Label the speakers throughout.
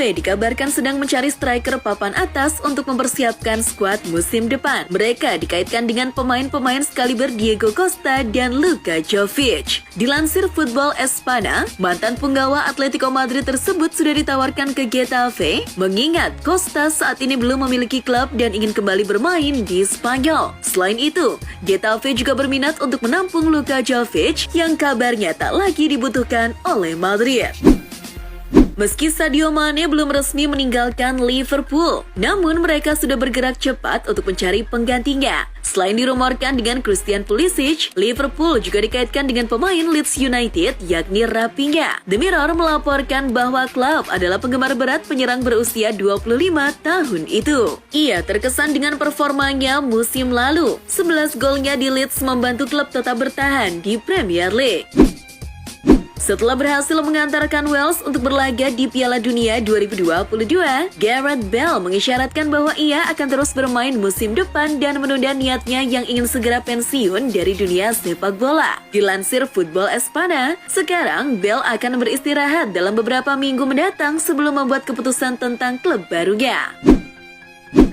Speaker 1: Juve dikabarkan sedang mencari striker papan atas untuk mempersiapkan skuad musim depan. Mereka dikaitkan dengan pemain-pemain sekaliber Diego Costa dan Luka Jovic. Dilansir Football Espana, mantan penggawa Atletico Madrid tersebut sudah ditawarkan ke Getafe, mengingat Costa saat ini belum memiliki klub dan ingin kembali bermain di Spanyol. Selain itu, Getafe juga berminat untuk menampung Luka Jovic yang kabarnya tak lagi dibutuhkan oleh Madrid. Meski Sadio Mane belum resmi meninggalkan Liverpool, namun mereka sudah bergerak cepat untuk mencari penggantinya. Selain dirumorkan dengan Christian Pulisic, Liverpool juga dikaitkan dengan pemain Leeds United yakni Raphinha. The Mirror melaporkan bahwa klub adalah penggemar berat penyerang berusia 25 tahun itu. Ia terkesan dengan performanya musim lalu. 11 golnya di Leeds membantu klub tetap bertahan di Premier League. Setelah berhasil mengantarkan Wales untuk berlaga di Piala Dunia 2022, Gareth Bale mengisyaratkan bahwa ia akan terus bermain musim depan dan menunda niatnya yang ingin segera pensiun dari dunia sepak bola. Dilansir Football Espana, sekarang Bale akan beristirahat dalam beberapa minggu mendatang sebelum membuat keputusan tentang klub barunya.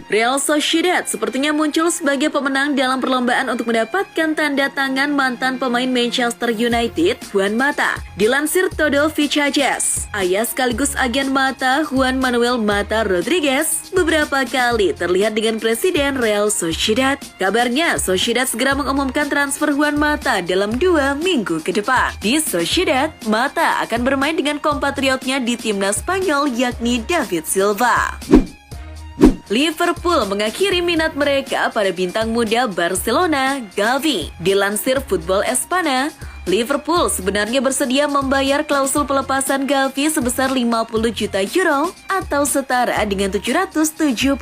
Speaker 1: Real Sociedad sepertinya muncul sebagai pemenang dalam perlombaan untuk mendapatkan tanda tangan mantan pemain Manchester United, Juan Mata. Dilansir Todo Fichajes, ayah sekaligus agen Mata, Juan Manuel Mata Rodriguez, beberapa kali terlihat dengan presiden Real Sociedad. Kabarnya, Sociedad segera mengumumkan transfer Juan Mata dalam 2 minggu ke depan. Di Sociedad, Mata akan bermain dengan kompatriotnya di timnas Spanyol yakni David Silva. Liverpool mengakhiri minat mereka pada bintang muda Barcelona, Gavi. Dilansir Football Espana, Liverpool sebenarnya bersedia membayar klausul pelepasan Gavi sebesar 50 juta euro atau setara dengan 775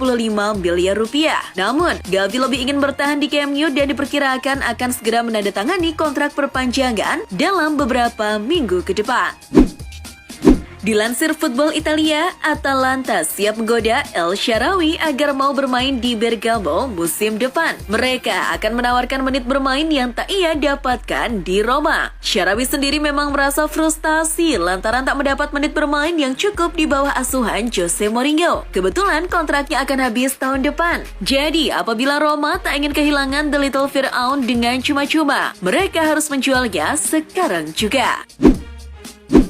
Speaker 1: miliar rupiah. Namun, Gavi lebih ingin bertahan di Camp Nou dan diperkirakan akan segera menandatangani kontrak perpanjangan dalam beberapa minggu ke depan. Dilansir Football Italia, Atalanta siap menggoda El Shaarawy agar mau bermain di Bergamo musim depan. Mereka akan menawarkan menit bermain yang tak ia dapatkan di Roma. Shaarawy sendiri memang merasa frustasi lantaran tak mendapat menit bermain yang cukup di bawah asuhan Jose Mourinho. Kebetulan kontraknya akan habis tahun depan. Jadi, apabila Roma tak ingin kehilangan The Little Pharaoh dengan cuma-cuma, mereka harus menjualnya sekarang juga.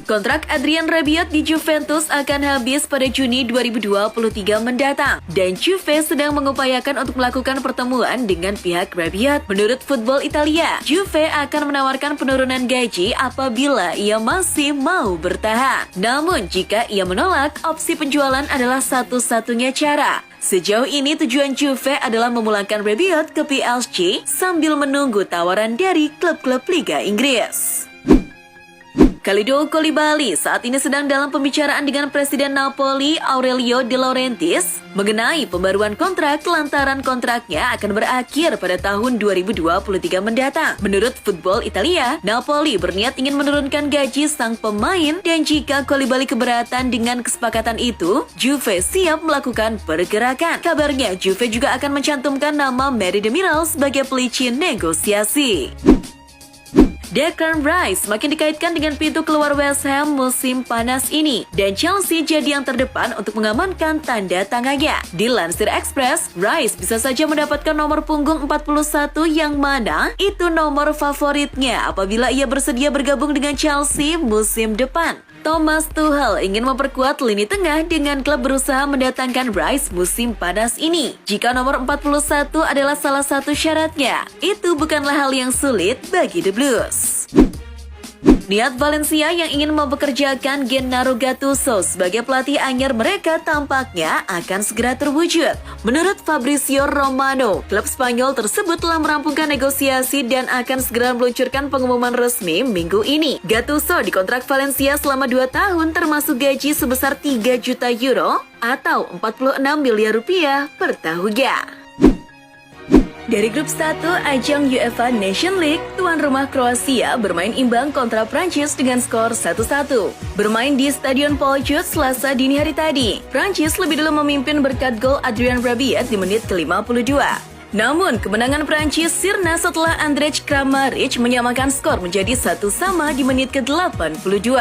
Speaker 1: Kontrak Adrien Rabiot di Juventus akan habis pada Juni 2023 mendatang dan Juve sedang mengupayakan untuk melakukan pertemuan dengan pihak Rabiot. Menurut Football Italia, Juve akan menawarkan penurunan gaji apabila ia masih mau bertahan. Namun, jika ia menolak, opsi penjualan adalah satu-satunya cara. Sejauh ini tujuan Juve adalah memulangkan Rabiot ke PSG sambil menunggu tawaran dari klub-klub Liga Inggris. Kalidou Koulibaly saat ini sedang dalam pembicaraan dengan Presiden Napoli Aurelio De Laurentiis mengenai pembaruan kontrak lantaran kontraknya akan berakhir pada tahun 2023 mendatang. Menurut Football Italia, Napoli berniat ingin menurunkan gaji sang pemain dan jika Koulibaly keberatan dengan kesepakatan itu, Juve siap melakukan pergerakan. Kabarnya Juve juga akan mencantumkan nama Mary Demiral sebagai pelicin negosiasi. Declan Rice makin dikaitkan dengan pintu keluar West Ham musim panas ini dan Chelsea jadi yang terdepan untuk mengamankan tanda tangannya. Dilansir Express, Rice bisa saja mendapatkan nomor punggung 41 yang mana itu nomor favoritnya apabila ia bersedia bergabung dengan Chelsea musim depan. Thomas Tuchel ingin memperkuat lini tengah dengan klub berusaha mendatangkan Rice musim panas ini. Jika nomor 41 adalah salah satu syaratnya, itu bukanlah hal yang sulit bagi The Blues. Niat Valencia yang ingin mempekerjakan Gennaro Gattuso sebagai pelatih anyar mereka tampaknya akan segera terwujud. Menurut Fabrizio Romano, klub Spanyol tersebut telah merampungkan negosiasi dan akan segera meluncurkan pengumuman resmi minggu ini. Gattuso dikontrak Valencia selama 2 tahun termasuk gaji sebesar 3 juta euro atau 46 miliar rupiah per tahunnya. Dari grup 1 ajang UEFA Nation League, tuan rumah Kroasia bermain imbang kontra Prancis dengan skor 1-1. Bermain di Stadion Paul Joot Selasa dini hari tadi, Prancis lebih dulu memimpin berkat gol Adrien Rabiot di menit ke-52. Namun, kemenangan Prancis sirna setelah Andrej Kramaric menyamakan skor menjadi 1-1 di menit ke-82.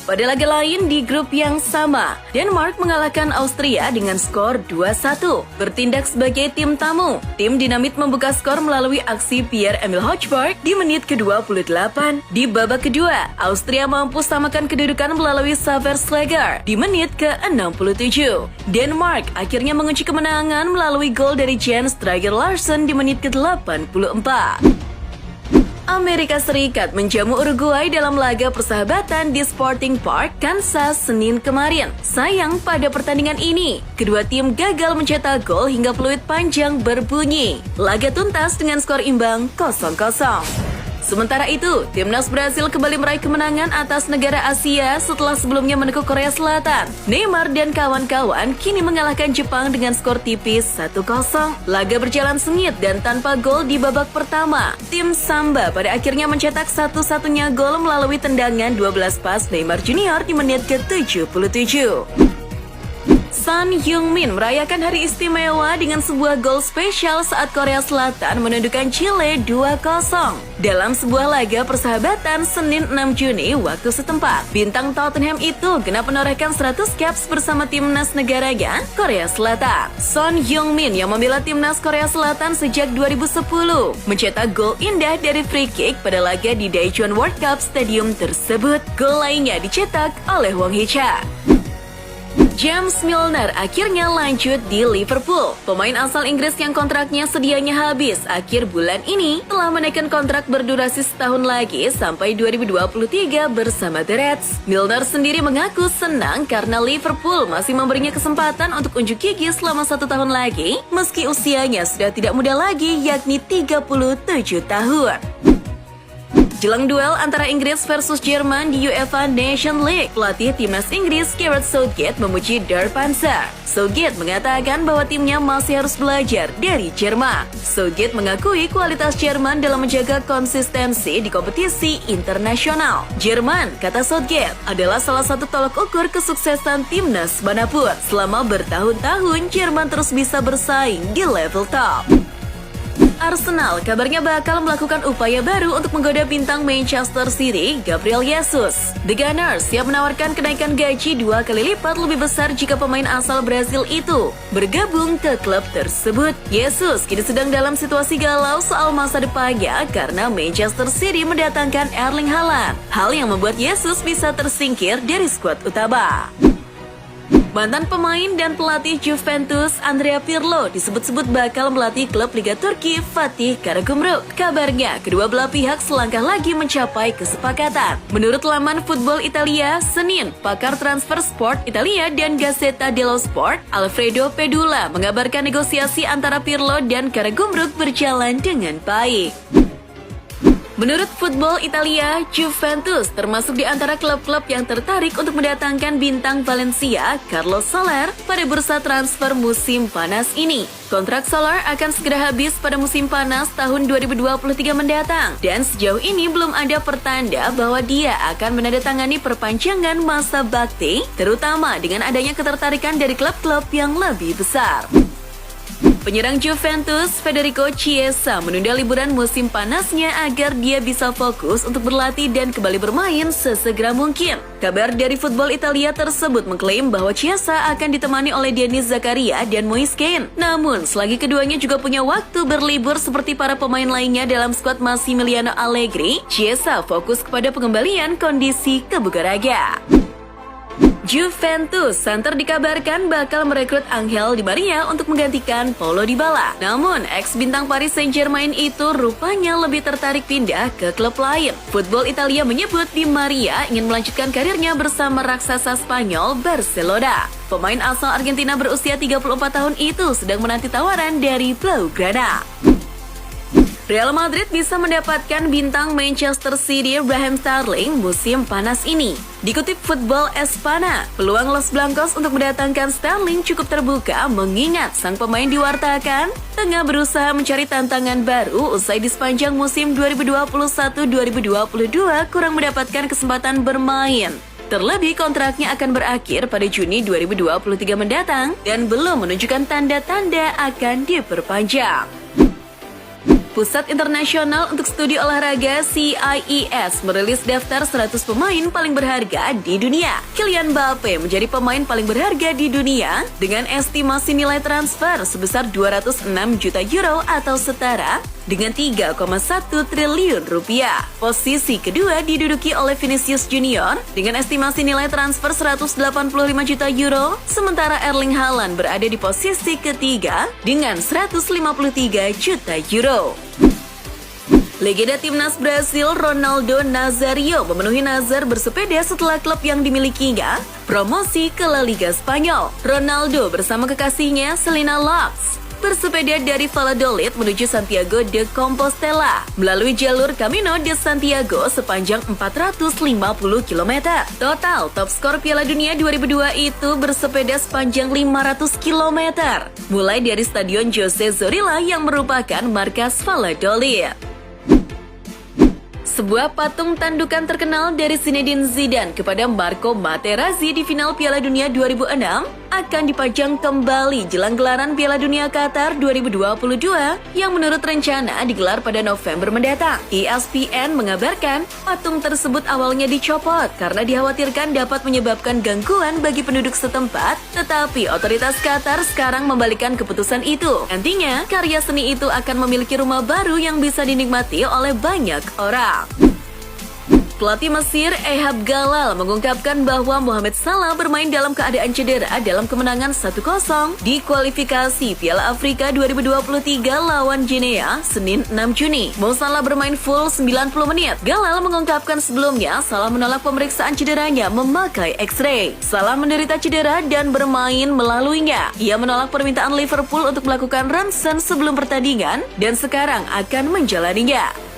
Speaker 1: Pada laga lain di grup yang sama, Denmark mengalahkan Austria dengan skor 2-1. Bertindak sebagai tim tamu, tim dinamit membuka skor melalui aksi Pierre-Emil Højbjerg di menit ke-28. Di babak kedua, Austria mampu samakan kedudukan melalui Xaver Schläger di menit ke-67. Denmark akhirnya mengunci kemenangan melalui gol dari Jens Stryger Larsen di menit ke-84. Amerika Serikat menjamu Uruguay dalam laga persahabatan di Sporting Park, Kansas, Senin kemarin. Sayang, pada pertandingan ini, kedua tim gagal mencetak gol hingga peluit panjang berbunyi. Laga tuntas dengan skor imbang 0-0. Sementara itu, timnas Brasil kembali meraih kemenangan atas negara Asia setelah sebelumnya menekuk Korea Selatan. Neymar dan kawan-kawan kini mengalahkan Jepang dengan skor tipis 1-0. Laga berjalan sengit dan tanpa gol di babak pertama. Tim Samba pada akhirnya mencetak satu-satunya gol melalui tendangan 12 pas Neymar Junior di menit ke-77. Son Heung-min merayakan hari istimewa dengan sebuah gol spesial saat Korea Selatan menundukkan Chile 2-0 dalam sebuah laga persahabatan Senin 6 Juni waktu setempat. Bintang Tottenham itu genap menorehkan 100 caps bersama timnas negaranya Korea Selatan. Son Heung-min yang membela timnas Korea Selatan sejak 2010 mencetak gol indah dari free kick pada laga di Daejeon World Cup Stadium tersebut. Gol lainnya dicetak oleh Wang Hee-cha. James Milner akhirnya lanjut di Liverpool. Pemain asal Inggris yang kontraknya sedianya habis akhir bulan ini telah menaikkan kontrak berdurasi setahun lagi sampai 2023 bersama The Reds. Milner sendiri mengaku senang karena Liverpool masih memberinya kesempatan untuk unjuk gigi selama 1 tahun lagi meski usianya sudah tidak muda lagi, yakni 37 tahun. Jelang duel antara Inggris versus Jerman di UEFA Nations League, pelatih timnas Inggris Gareth Southgate memuji Der Panzer. Southgate mengatakan bahwa timnya masih harus belajar dari Jerman. Southgate mengakui kualitas Jerman dalam menjaga konsistensi di kompetisi internasional. Jerman, kata Southgate, adalah salah satu tolak ukur kesuksesan timnas manapun. Selama bertahun-tahun, Jerman terus bisa bersaing di level top. Arsenal kabarnya bakal melakukan upaya baru untuk menggoda bintang Manchester City, Gabriel Jesus. The Gunners siap menawarkan kenaikan gaji 2 kali lipat lebih besar jika pemain asal Brasil itu bergabung ke klub tersebut. Jesus kini sedang dalam situasi galau soal masa depannya karena Manchester City mendatangkan Erling Haaland. Hal yang membuat Jesus bisa tersingkir dari skuad utama. Mantan pemain dan pelatih Juventus Andrea Pirlo disebut-sebut bakal melatih klub Liga Turki Fatih Karagümrük. Kabarnya, kedua belah pihak selangkah lagi mencapai kesepakatan. Menurut laman Football Italia, Senin, pakar transfer sport Italia dan Gazzetta dello Sport, Alfredo Pedula mengabarkan negosiasi antara Pirlo dan Karagümrük berjalan dengan baik. Menurut Football Italia, Juventus termasuk di antara klub-klub yang tertarik untuk mendatangkan bintang Valencia, Carlos Soler, pada bursa transfer musim panas ini. Kontrak Soler akan segera habis pada musim panas tahun 2023 mendatang, dan sejauh ini belum ada pertanda bahwa dia akan menandatangani perpanjangan masa bakti, terutama dengan adanya ketertarikan dari klub-klub yang lebih besar. Penyerang Juventus, Federico Chiesa, menunda liburan musim panasnya agar dia bisa fokus untuk berlatih dan kembali bermain sesegera mungkin. Kabar dari Football Italia tersebut mengklaim bahwa Chiesa akan ditemani oleh Denis Zakaria dan Moise Kean. Namun, selagi keduanya juga punya waktu berlibur seperti para pemain lainnya dalam skuad Massimiliano Allegri, Chiesa fokus kepada pengembalian kondisi kebugarannya. Juventus santer dikabarkan bakal merekrut Angel Di Maria untuk menggantikan Paulo Dybala. Namun, ex-bintang Paris Saint-Germain itu rupanya lebih tertarik pindah ke klub lain. Football Italia menyebut Di Maria ingin melanjutkan karirnya bersama raksasa Spanyol Barcelona. Pemain asal Argentina berusia 34 tahun itu sedang menanti tawaran dari Blaugrana. Real Madrid bisa mendapatkan bintang Manchester City Raheem Sterling musim panas ini. Dikutip Football Espana, peluang Los Blancos untuk mendatangkan Sterling cukup terbuka mengingat sang pemain diwartakan tengah berusaha mencari tantangan baru usai di sepanjang musim 2021-2022 kurang mendapatkan kesempatan bermain. Terlebih kontraknya akan berakhir pada Juni 2023 mendatang dan belum menunjukkan tanda-tanda akan diperpanjang. Pusat Internasional untuk Studi Olahraga CIES merilis daftar 100 pemain paling berharga di dunia. Kylian Mbappe menjadi pemain paling berharga di dunia dengan estimasi nilai transfer sebesar 206 juta euro atau setara dengan 3,1 triliun rupiah. Posisi kedua diduduki oleh Vinicius Junior dengan estimasi nilai transfer 185 juta euro, sementara Erling Haaland berada di posisi ketiga dengan 153 juta euro. Legenda timnas Brasil Ronaldo Nazario memenuhi nazar bersepeda setelah klub yang dimilikinya promosi ke La Liga Spanyol. Ronaldo bersama kekasihnya Selena Lopez bersepeda dari Valladolid menuju Santiago de Compostela melalui jalur Camino de Santiago sepanjang 450 km. Total top skor Piala Dunia 2002 itu bersepeda sepanjang 500 km, mulai dari Stadion José Zorrilla yang merupakan markas Valladolid. Sebuah patung tandukan terkenal dari Zinedine Zidane kepada Marco Materazzi di final Piala Dunia 2006 akan dipajang kembali jelang gelaran Piala Dunia Qatar 2022 yang menurut rencana digelar pada November mendatang. ESPN mengabarkan patung tersebut awalnya dicopot karena dikhawatirkan dapat menyebabkan gangguan bagi penduduk setempat, tetapi otoritas Qatar sekarang membalikan keputusan itu. Nantinya, karya seni itu akan memiliki rumah baru yang bisa dinikmati oleh banyak orang. Pelatih Mesir Ehab Galal mengungkapkan bahwa Mohamed Salah bermain dalam keadaan cedera dalam kemenangan 1-0 di kualifikasi Piala Afrika 2023 lawan Guinea Senin 6 Juni. Mo Salah bermain full 90 menit. Galal mengungkapkan sebelumnya Salah menolak pemeriksaan cederanya memakai X-ray. Salah menderita cedera dan bermain melaluinya. Ia menolak permintaan Liverpool untuk melakukan ronsen sebelum pertandingan dan sekarang akan menjalaninya.